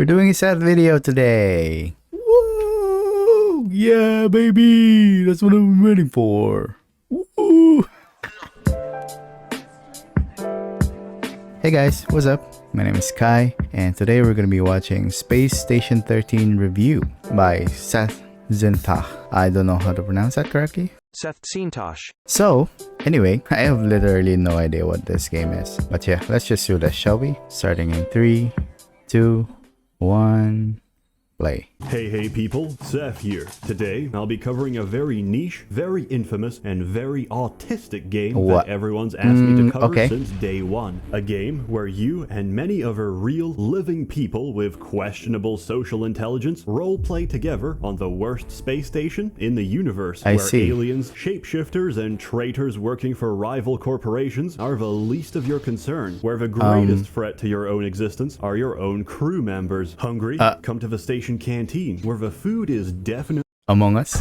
We're doing a sad video today. Woo! Yeah, baby! That's what I'm waiting for. Woo! Hey guys, what's up? My name is Kai, and today we're gonna be watching Space Station 13 review by SsethTzeentach. I don't know how to pronounce that correctly. SsethTzeentach. So, anyway, I have literally no idea what this game is. But yeah, let's just do this, shall we? Starting in 3, 2, 1, play. Hey people, Seth here. Today, I'll be covering a very niche, very infamous, and very autistic game that everyone's asked me to cover since day one. A game where you and many other real, living people with questionable social intelligence roleplay together on the worst space station in the universe, where aliens, shapeshifters, and traitors working for rival corporations are the least of your concern, where the greatest threat to your own existence are your own crew members. Hungry? Come to the station canteen, where the food is definitely Among Us.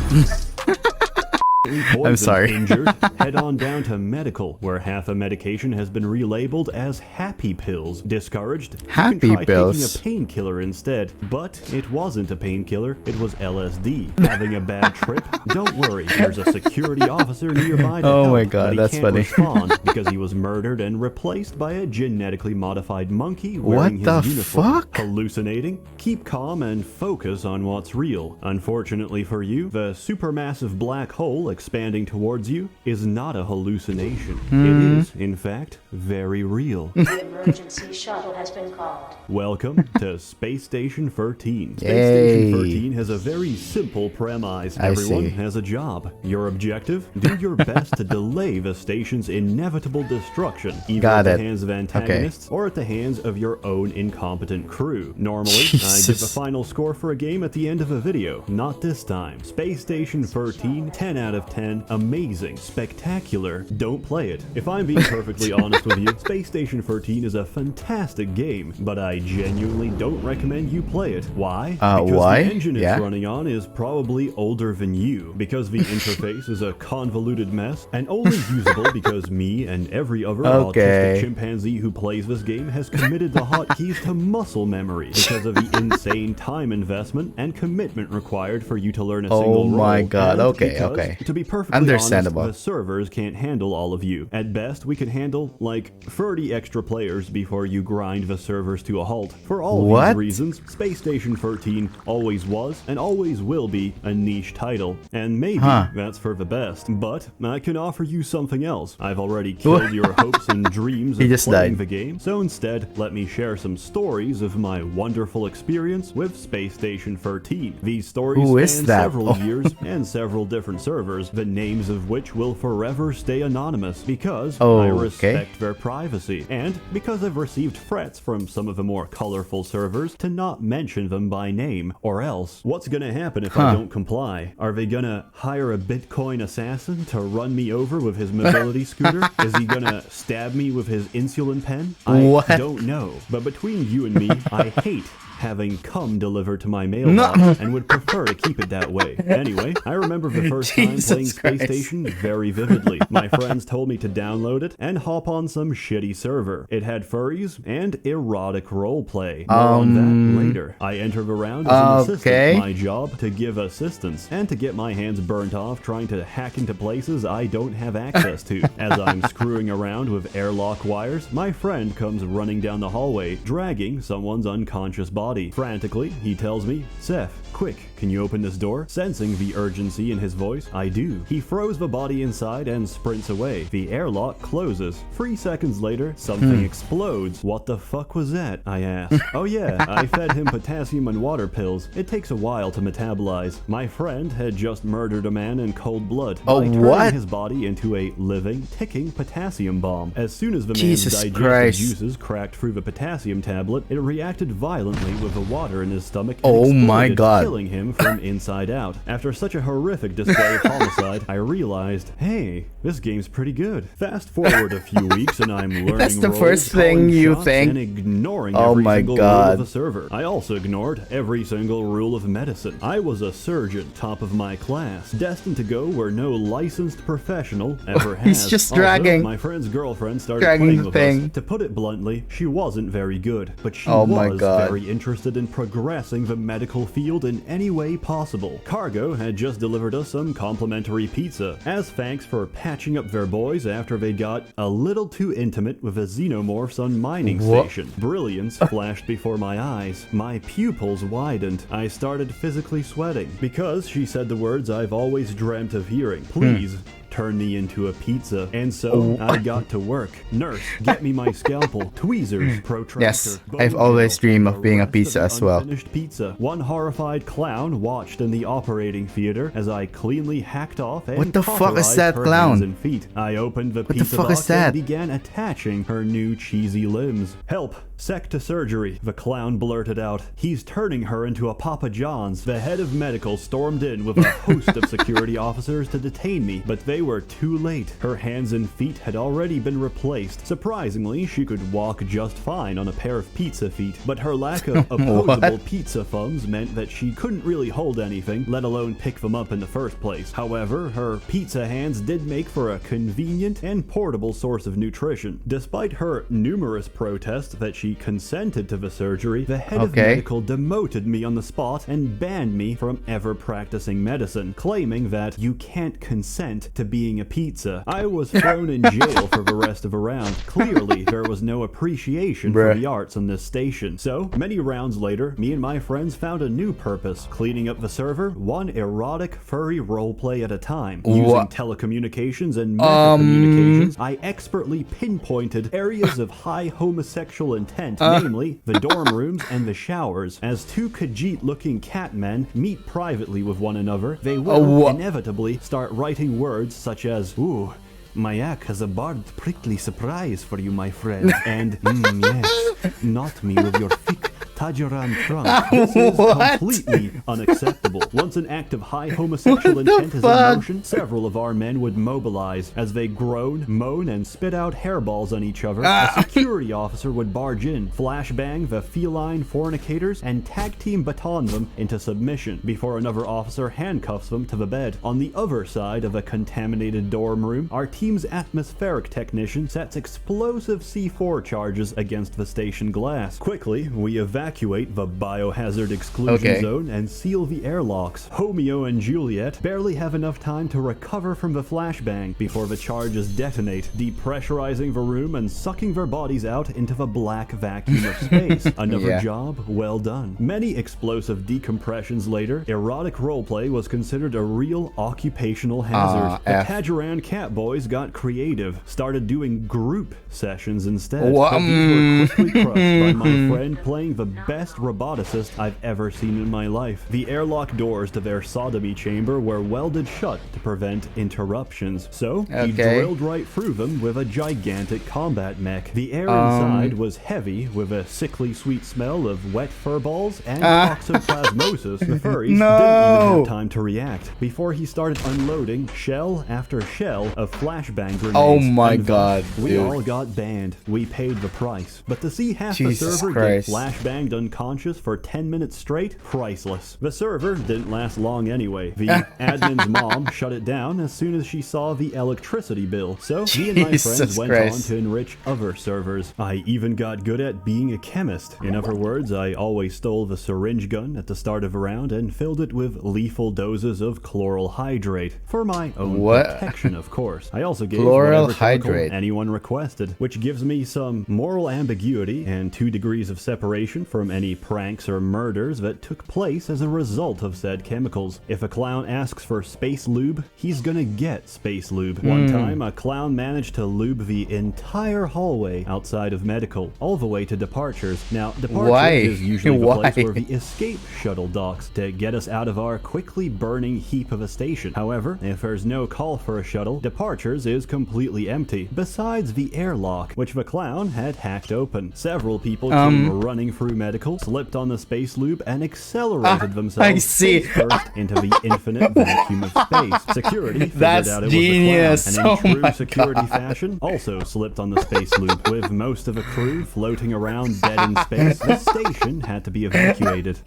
I'm sorry. Injured, head on down to medical, where half a medication has been relabeled as happy pills. Discouraged? Happy you can try pills. taking a painkiller instead, but it wasn't a painkiller, it was LSD. Having a bad trip? Don't worry, there's a security officer nearby to help, my god, but that's he can't funny. respond because he was murdered and replaced by a genetically modified monkey wearing What his the uniform. fuck? Hallucinating? Keep calm and focus on what's real. Unfortunately for you, the supermassive black hole expanding towards you is not a hallucination. It is, in fact, very real. The emergency shuttle has been called. Welcome to Space Station 13. Space Yay. Station 13 has a very simple premise. Everyone has a job. Your objective? Do your best to delay the station's inevitable destruction, either at the hands of antagonists or at the hands of your own incompetent crew. Normally, I give a final score for a game at the end of a video. Not this time. Space Station 13, 10 out of 10, amazing, spectacular. Don't play it. If I'm being perfectly honest with you, Space Station 13 is a fantastic game, but I genuinely don't recommend you play it. Why? Because the engine it's running on is probably older than you, because the interface is a convoluted mess, and only usable because me and every other autistic chimpanzee who plays this game has committed the hotkeys to muscle memory because of the insane time investment and commitment required for you to learn a single role. Oh my god, To be perfectly understandable. honest, the servers can't handle all of you. At best, we can handle like 30 extra players before you grind the servers to a halt. For all of these reasons, Space Station 13 always was and always will be a niche title. And maybe that's for the best. But I can offer you something else. I've already killed your hopes and dreams of playing the game, so instead, let me share some stories of my wonderful experience with Space Station 13. These stories span several years and several different servers, the names of which will forever stay anonymous because I respect their privacy, and because I've received threats from some of the more colorful servers to not mention them by name, or else what's gonna happen if I don't comply? Are they gonna hire a Bitcoin assassin to run me over with his mobility scooter? Is he gonna stab me with his insulin pen? I don't know, but between you and me, I hate having cum delivered to my mailbox and would prefer to keep it that way. Anyway, I remember the first time playing Space Station very vividly. My friends told me to download it and hop on some shitty server. It had furries and erotic roleplay. More on that later. I enter the round as an assistant, my job to give assistance and to get my hands burnt off trying to hack into places I don't have access to. As I'm screwing around with airlock wires, my friend comes running down the hallway, dragging someone's unconscious body. Frantically, he tells me, "Seth, quick, can you open this door?" Sensing the urgency in his voice, I do. He throws the body inside and sprints away. The airlock closes. 3 seconds later, something explodes. What the fuck was that? I asked. Oh yeah, I fed him potassium and water pills. It takes a while to metabolize. My friend had just murdered a man in cold blood by turning his body into a living, ticking potassium bomb. As soon as the man's digestive juices cracked through the potassium tablet, it reacted violently with the water in his stomach and exploded, killing him from inside out. After such a horrific display of homicide, I realized, hey, this game's pretty good. Fast forward a few weeks and I'm learning That's the roles, first thing you think. and ignoring every single rule of the server. I also ignored every single rule of medicine. I was a surgeon, top of my class, destined to go where no licensed professional ever has. He's just dragging. Also, my friend's girlfriend started playing with us. To put it bluntly, she wasn't very good, but she was very interesting. interested in progressing the medical field in any way possible. Cargo had just delivered us some complimentary pizza, as thanks for patching up their boys after they got a little too intimate with the xenomorphs on mining station. Brilliance flashed before my eyes. My pupils widened. I started physically sweating, because she said the words I've always dreamt of hearing. Please, turn me into a pizza. And so I got to work. Nurse, get me my scalpel, tweezers, protractor. Yes, I've always dreamed of being a pizza as well. Unfinished pizza. One horrified clown watched in the operating theater as I cleanly hacked off and What the fuck is that her clown? hands and feet. I opened the pizza box and began attaching her new cheesy limbs. Help! Sec to surgery, the clown blurted out. He's turning her into a Papa John's. The head of medical stormed in with a host of security officers to detain me, but they were too late. Her hands and feet had already been replaced. Surprisingly, she could walk just fine on a pair of pizza feet, but her lack of opposable pizza thumbs meant that she couldn't really hold anything, let alone pick them up in the first place. However, her pizza hands did make for a convenient and portable source of nutrition. Despite her numerous protests that she consented to the surgery, the head of medical demoted me on the spot and banned me from ever practicing medicine, claiming that you can't consent to being a pizza. I was thrown in jail for the rest of the round. Clearly, there was no appreciation for the arts on this station. So, many rounds later, me and my friends found a new purpose, cleaning up the server, one erotic furry roleplay at a time. Using telecommunications and meta communications, I expertly pinpointed areas of high homosexual intent, namely the dorm rooms and the showers. As two Khajiit-looking catmen meet privately with one another, they will inevitably start writing words such as, "Ooh, Mayak has a barbed prickly surprise for you, my friend," and, yes, not me with your thick Tajiran trunk. This is completely unacceptable. Once an act of high homosexual intent is in motion, several of our men would mobilize. As they groan, moan, and spit out hairballs on each other, a security officer would barge in, flashbang the feline fornicators, and tag team baton them into submission before another officer handcuffs them to the bed. On the other side of a contaminated dorm room, our team's atmospheric technician sets explosive C4 charges against the station glass. Quickly, we evacuate the biohazard exclusion zone and seal the airlocks. Romeo and Juliet barely have enough time to recover from the flashbang before the charges detonate, depressurizing the room and sucking their bodies out into the black vacuum of space. Another job well done. Many explosive decompressions later, erotic roleplay was considered a real occupational hazard. The Tajiran cat boys got creative, started doing group sessions instead. But these were quickly crushed by my friend playing the best roboticist I've ever seen in my life. The airlock doors to their sodomy chamber were welded shut to prevent interruptions, so he drilled right through them with a gigantic combat mech. The air inside was heavy with a sickly sweet smell of wet fur balls and toxoplasmosis. The furries didn't even have time to react before he started unloading shell after shell of flashbang grenades. Oh my god, we all got banned. We paid the price. But to see half the server get flashbanged unconscious for 10 minutes straight, priceless. The server didn't last long anyway. The admin's mom shut it down as soon as she saw the electricity bill. So me and my friends went on to enrich other servers. I even got good at being a chemist. In other words, I always stole the syringe gun at the start of a round and filled it with lethal doses of chloral hydrate. For my own protection, of course. I also gave whatever chemical anyone requested, which gives me some moral ambiguity and 2 degrees of separation from any pranks or murders that took place as a result of said chemicals. If a clown asks for space lube, he's gonna get space lube. One time, a clown managed to lube the entire hallway outside of medical, all the way to departures. Now, departures is usually the place where the escape shuttle docks to get us out of our quickly burning heap of a station. However, if there's no call for a shuttle, departures is completely empty, besides the airlock, which the clown had hacked open. Several people came running through medical, slipped on the space lube, and accelerated themselves first into the infinite vacuum of space. Security figured out it was the clown, and in true security fashion, also slipped on the space loop. With most of the crew floating around dead in space, the station had to be evacuated.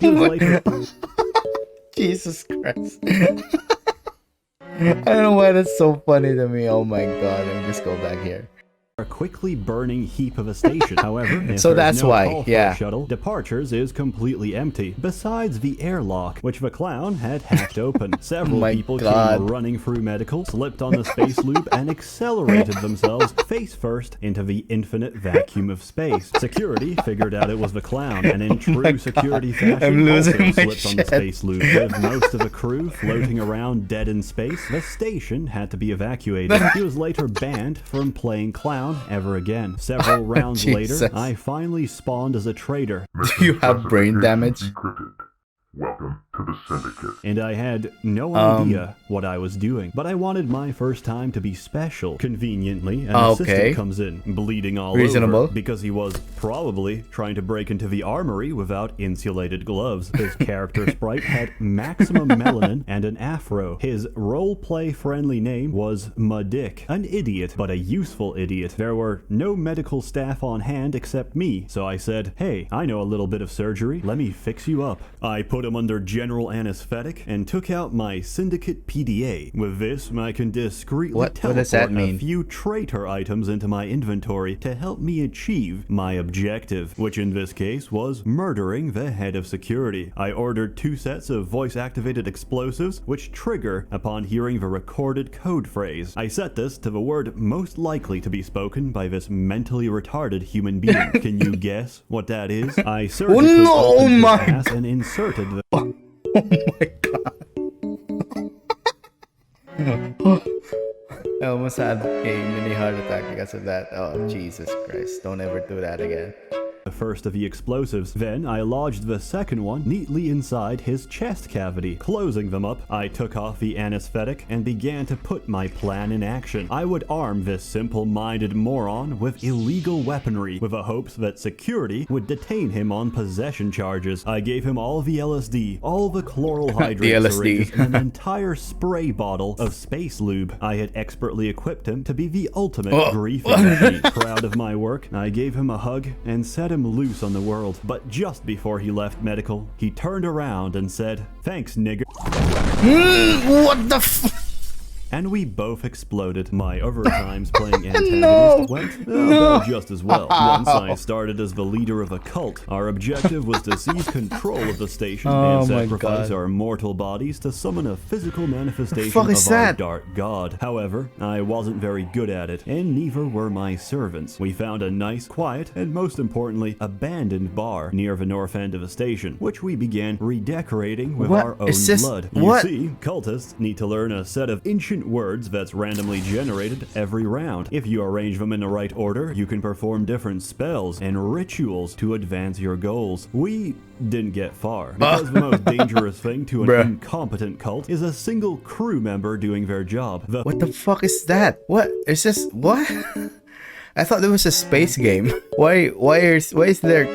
Jesus Christ. I don't know why that's so funny to me. Oh my god, let me just go back here. a quickly burning heap of a station. However, if So there's that's no why, call for yeah. a shuttle, departures is completely empty, besides the airlock, which the clown had hacked open. Several My people God. came running through medical, slipped on the space loop, and accelerated themselves face first into the infinite vacuum of space. Security figured out it was the clown, and in true security fashion, I'm losing also my slipped on the shit. space loop. With most of the crew floating around dead in space, the station had to be evacuated. He was later banned from playing clown ever again. Several rounds Jesus. later, I finally spawned as a traitor. Do you have brain damage? Encrypted. Welcome to the Syndicate. And I had no idea what I was doing. But I wanted my first time to be special. Conveniently, an assistant comes in, bleeding all Reasonable. over, because he was probably trying to break into the armory without insulated gloves. His character sprite had maximum melanin and an afro. His roleplay friendly name was Madick. An idiot, but a useful idiot. There were no medical staff on hand except me, so I said, "Hey, I know a little bit of surgery. Let me fix you up." I put him under general anesthetic and took out my syndicate PDA. With this, I can discreetly What does that teleport mean? a few traitor items into my inventory to help me achieve my objective, which in this case was murdering the head of security. I ordered 2 sets of voice-activated explosives, which trigger upon hearing the recorded code phrase. I set this to the word most likely to be spoken by this mentally retarded human being. Can you guess what that is? I surgically no, opened his my ass and inserted the Oh my god. I almost had a mini heart attack because of that. Oh, Jesus Christ. Don't ever do that again. first of the explosives. Then I lodged the second one neatly inside his chest cavity. Closing them up, I took off the anesthetic and began to put my plan in action. I would arm this simple-minded moron with illegal weaponry, with the hopes that security would detain him on possession charges. I gave him all the LSD, all the chloral hydrate syringes, and an entire spray bottle of space lube. I had expertly equipped him to be the ultimate griefing machine. Proud of my work, I gave him a hug and set him loose on the world. But just before he left medical, he turned around and said, "Thanks, nigger." What the f- And we both exploded. My other times playing antagonist went about just as well. Once I started as the leader of a cult, our objective was to seize control of the station and sacrifice our mortal bodies to summon a physical manifestation of our dark god. However, I wasn't very good at it, and neither were my servants. We found a nice, quiet, and most importantly, abandoned bar near the north end of the station, which we began redecorating with our own blood. You see, cultists need to learn a set of ancient words that's randomly generated every round. If you arrange them in the right order, you can perform different spells and rituals to advance your goals. We didn't get far, because the most dangerous thing to an incompetent cult is a single crew member doing their job. What the fuck is that? What? Is this what? I thought there was a space game. Why is there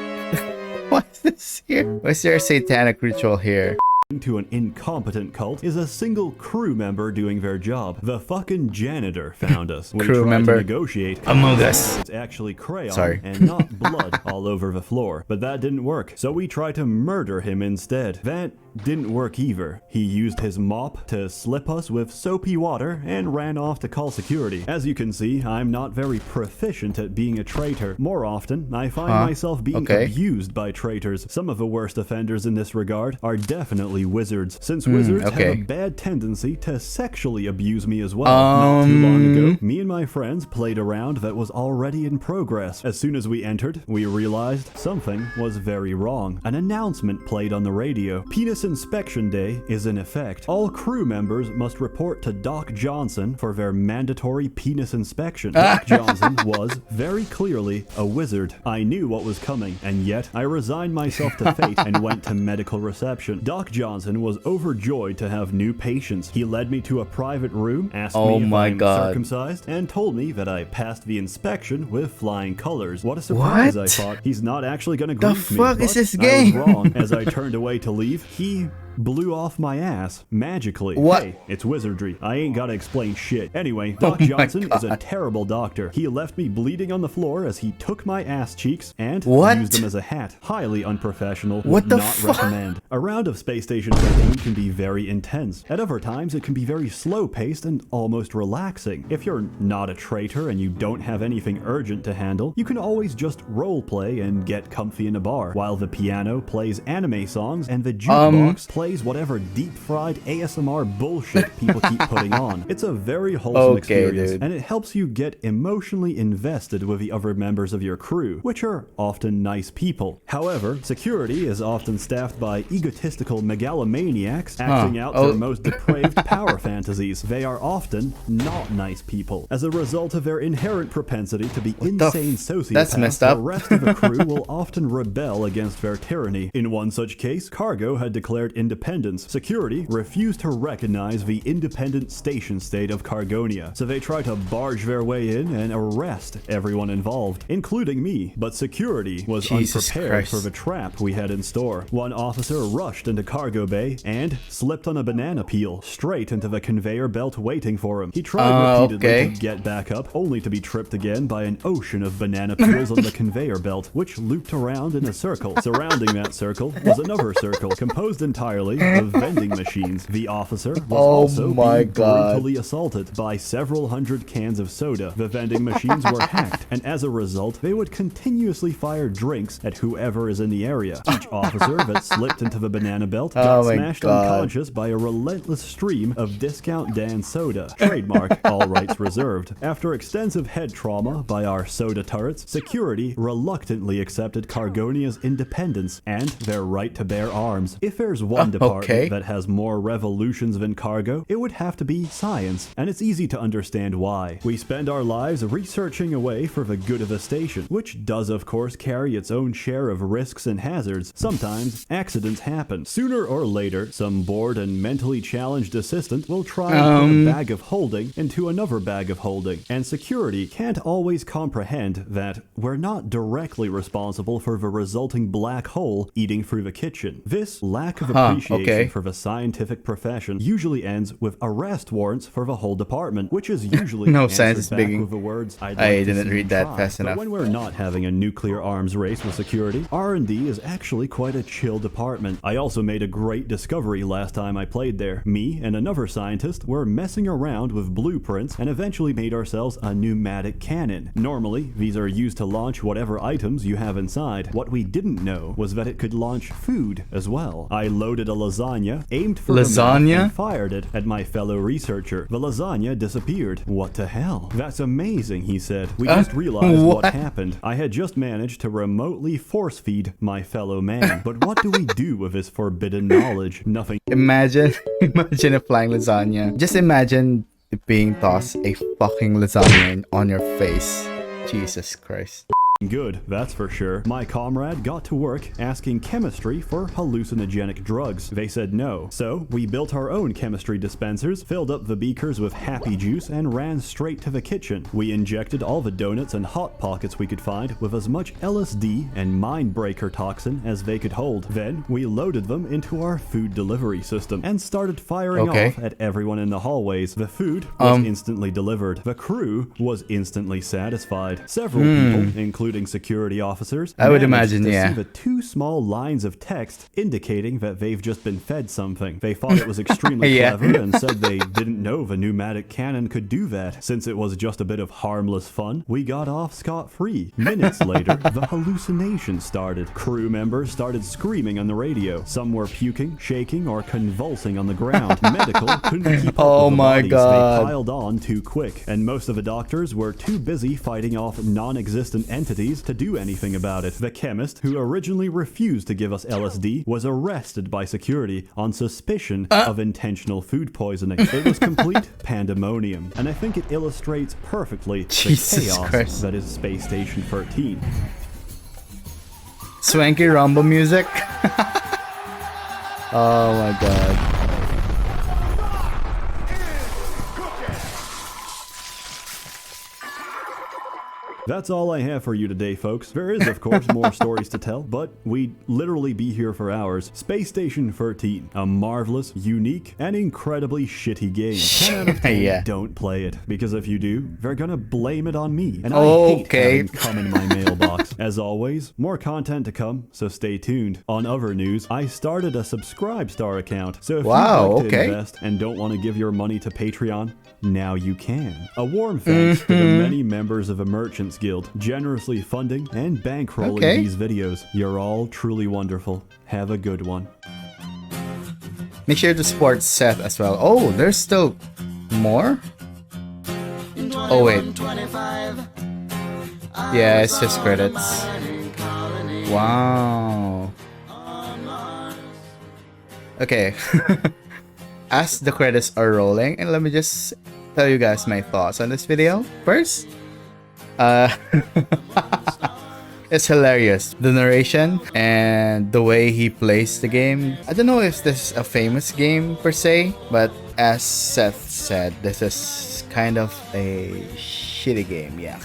why is this here? Why is there a satanic ritual here? To an incompetent cult is a single crew member doing their job. The fucking janitor found us. We tried to negotiate. Among Us. It's actually crayon and not blood all over the floor. But that didn't work, so we tried to murder him instead. That didn't work either. He used his mop to slip us with soapy water and ran off to call security. As you can see, I'm not very proficient at being a traitor. More often, I find myself being abused by traitors. Some of the worst offenders in this regard are definitely wizards, since wizards have a bad tendency to sexually abuse me as well. Not too long ago, me and my friends played a round that was already in progress. As soon as we entered, we realized something was very wrong. An announcement played on the radio. Penis Inspection Day is in effect. All crew members must report to Doc Johnson for their mandatory penis inspection. Doc Johnson was very clearly a wizard. I knew what was coming, and yet I resigned myself to fate and went to medical reception. Doc Johnson was overjoyed to have new patients. He led me to a private room, asked me if I'm circumcised, and told me that I passed the inspection with flying colors. What a surprise, I thought. He's not actually gonna grief me. The fuck is this game? I was wrong. As I turned away to leave, he he blew off my ass magically. What? Hey, it's wizardry. I ain't gotta explain shit. Anyway, Doc Johnson is a terrible doctor. He left me bleeding on the floor as he took my ass cheeks and used them as a hat. Highly unprofessional. What the not fuck? recommend. A round of Space Station 13 can be very intense. At other times, it can be very slow-paced and almost relaxing. If you're not a traitor and you don't have anything urgent to handle, you can always just roleplay and get comfy in a bar, while the piano plays anime songs and the jukebox plays whatever deep-fried ASMR bullshit people keep putting on. It's a very wholesome experience, and it helps you get emotionally invested with the other members of your crew, which are often nice people. However, security is often staffed by egotistical megalomaniacs acting out their most depraved power fantasies. They are often not nice people. As a result of their inherent propensity to be insane sociopaths, That's messed up. the rest of the crew will often rebel against their tyranny. In one such case, Cargo had declared independence. Security refused to recognize the independent station state of Cargonia, so they tried to barge their way in and arrest everyone involved, including me. But security was unprepared for the trap we had in store. One officer rushed into cargo bay and slipped on a banana peel straight into the conveyor belt waiting for him. He tried repeatedly to get back up, only to be tripped again by an ocean of banana peels on the conveyor belt, which looped around in a circle. Surrounding that circle was another circle, composed entirely of vending machines. The officer was also being brutally assaulted by several hundred cans of soda. The vending machines were hacked, and as a result, they would continuously fire drinks at whoever is in the area. Each officer that slipped into the banana belt got smashed unconscious by a relentless stream of Discount Dan soda. Trademark, all rights reserved. After extensive head trauma by our soda turrets, security reluctantly accepted Cargonia's independence and their right to bear arms. If there's one department that has more revolutions than Cargo, it would have to be science, and it's easy to understand why. We spend our lives researching away for the good of the station, which does of course carry its own share of risks and hazards. Sometimes accidents happen. Sooner or later, some bored and mentally challenged assistant will try and put a bag of holding into another bag of holding, and security can't always comprehend that we're not directly responsible for the resulting black hole eating through the kitchen. This lack of appreciation for the scientific profession usually ends with arrest warrants for the whole department, which is usually answered back with the words, I didn't read that fast enough. But when we're not having a nuclear arms race with security, R&D is actually quite a chill department. I also made a great discovery last time I played there. Me and another scientist were messing around with blueprints and eventually made ourselves a pneumatic cannon. Normally, these are used to launch whatever items you have inside. What we didn't know was that it could launch food as well. I loaded a lasagna, aimed for the mouth, and fired it at my fellow researcher. The lasagna disappeared. What the hell? That's amazing, he said. We just realized what happened. I had just managed to remotely force feed my fellow man. But what do we do with this forbidden knowledge? Nothing. Imagine a flying lasagna. Just imagine being tossed a fucking lasagna on your face. Jesus Christ. Good, that's for sure. My comrade got to work asking chemistry for hallucinogenic drugs. They said no. So we built our own chemistry dispensers, filled up the beakers with happy juice, and ran straight to the kitchen. We injected all the donuts and hot pockets we could find with as much LSD and mind-breaker toxin as they could hold. Then we loaded them into our food delivery system and started firing off at everyone in the hallways. The food was instantly delivered. The crew was instantly satisfied. Several people, including security officers, I would imagine, to see the two small lines of text indicating that they've just been fed something. They thought it was extremely clever and said they didn't know the pneumatic cannon could do that. Since it was just a bit of harmless fun, we got off scot-free. Minutes later, the hallucination started. Crew members started screaming on the radio. Some were puking, shaking, or convulsing on the ground. Medical couldn't keep up with the bodies. They piled on too quick, and most of the doctors were too busy fighting off non-existent entities to do anything about it. The chemist, who originally refused to give us LSD, was arrested by security on suspicion of intentional food poisoning. It was complete pandemonium, and I think it illustrates perfectly the chaos that is Space Station 13. Swanky rumble music. Oh my god. That's all I have for you today, folks. There is, of course, more stories to tell, but we'd literally be here for hours. Space Station 13, a marvelous, unique, and incredibly shitty game. 10 out of 10, Yeah. don't play it, because if you do, they're gonna blame it on me, and I hate Okay. having come in my mailbox. As always, more content to come, so stay tuned. On other news, I started a Subscribestar account, so if Wow, you'd like to okay. invest and don't want to give your money to Patreon, now you can. A warm thanks to the many members of the Merchants Guild generously funding and bankrolling Okay. these videos. You're all truly wonderful. Have a good one. Make sure to support Seth as well. Oh, there's still more? Oh, wait. Yeah, it's just credits. Wow. Okay. As the credits are rolling, and let me just tell you guys my thoughts on this video. First, it's hilarious. The narration and the way he plays the game. I don't know if this is a famous game per se, but as Seth said, this is kind of a shitty game, yeah.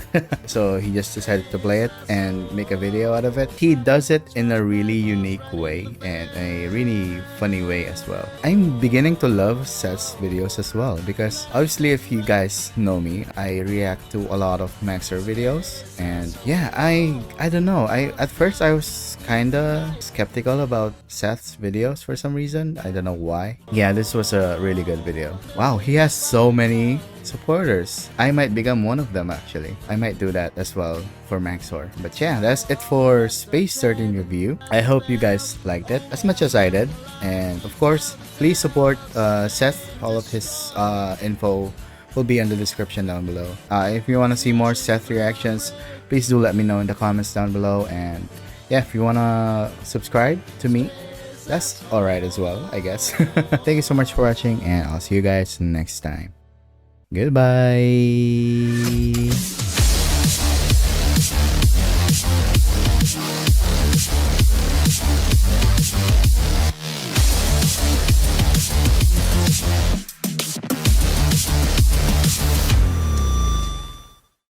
So he just decided to play it and make a video out of it. He does it in a really unique way and a really funny way as well. I'm beginning to love Seth's videos as well because obviously if you guys know me, I react to a lot of Maxer videos, and yeah, I don't know. At first I was kinda skeptical about Seth's videos for some reason. I don't know why. Yeah, this was a really good video. Wow, he has so many supporters. I might become one of them actually. I might do that as well for Maxor. But yeah, that's it for Space 13 review. I hope you guys liked it as much as I did. And of course, please support Seth. All of his info will be in the description down below. If you want to see more Seth reactions, please do let me know in the comments down below. And yeah, if you want to subscribe to me, that's alright as well, I guess. Thank you so much for watching, and I'll see you guys next time. Goodbye.